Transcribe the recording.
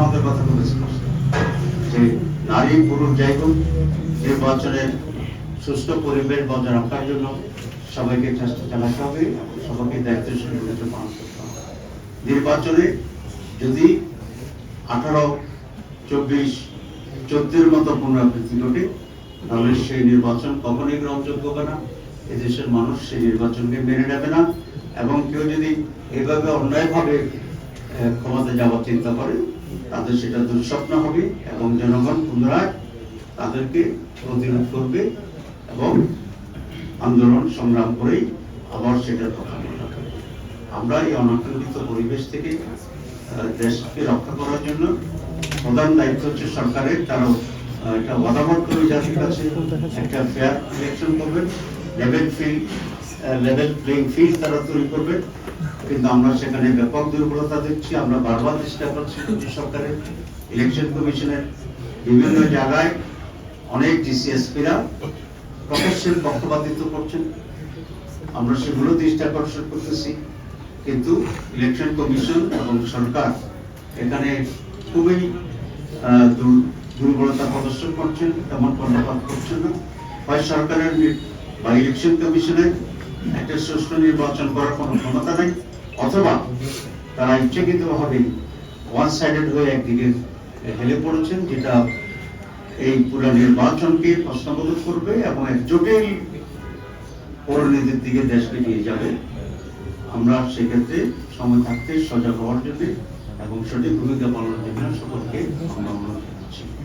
আমাদের কথা বলেছে যে নারী পুরুষ যাই হোক নির্বাচনের সুস্থ পরিবেশ বজায় রাখার জন্য সবাইকে চেষ্টা চালাতে হবে এবং সবাইকে দায়িত্বশীল ভূমিকা পালন করতে হবে। নির্বাচনে যদি 18, 24, 14 মতো পুনরাবৃত্তি ঘটে তাহলে সেই নির্বাচন কখনোই গ্রহণযোগ্য হবে না। এদেশের মানুষ সেই নির্বাচনকে মেনে নেবে না এবং কেউ যদি এভাবে অন্যায়ভাবে ক্ষমতা যাওয়ার চিন্তা করে তাদের সেটা দুঃস্বপ্ন হবে এবং জনগণ পুনরায় তাদেরকে প্রতিরোধ করবে এবং আন্দোলন সংগ্রাম করেই আবার সেটা রক্ষা করবে। আমরা এই অনাকাঙ্ক্ষিত পরিবেশ থেকে দেশকে রক্ষা করার জন্য প্রধান দায়িত্ব হচ্ছে সরকারের। তারা একটা ওয়াদাবদ্ধ জাতির কাছে একটা ফেয়ার ইলেকশন করবেন, লেভেল প্লেইং ফিল্ড তারা তৈরি করবেন। কিন্তু আমরা সেখানে ব্যাপক দুর্বলতা দেখছি। আমরা বারবার চেষ্টা করছি সরকারের, ইলেকশন কমিশনের বিভিন্ন জায়গায় অনেক ডিসিএসপিরা প্রকাশ্যের পক্ষপাতিত্ব করছেন। আমরা সেগুলো দৃষ্টি আকর্ষণ করতেছি, কিন্তু ইলেকশন কমিশন এবং সরকার এখানে খুবই দুর্বলতা প্রদর্শন করছেন, তেমন কর্ণপাত করছেন না। হয় সরকারের বা ইলেকশন কমিশনের একটা সুষ্ঠু নির্বাচন করার কোনো ক্ষমতা নাই, অথবা তারা ইচ্ছাকৃতভাবে ওয়ান সাইডেড হয়ে একদিকে হেলে পড়েছেন, যেটা এই পুরো নির্বাচনকে প্রশ্নবোধক করবে এবং এক জটিল পরিণতির দিকে দেশকে নিয়ে যাবে। আমরা সেক্ষেত্রে সময় থাকতে সজাগ হওয়ার জন্য এবং সঠিক ভূমিকা পালনের জন্য সকলকে আমরা অনুরোধ করছি।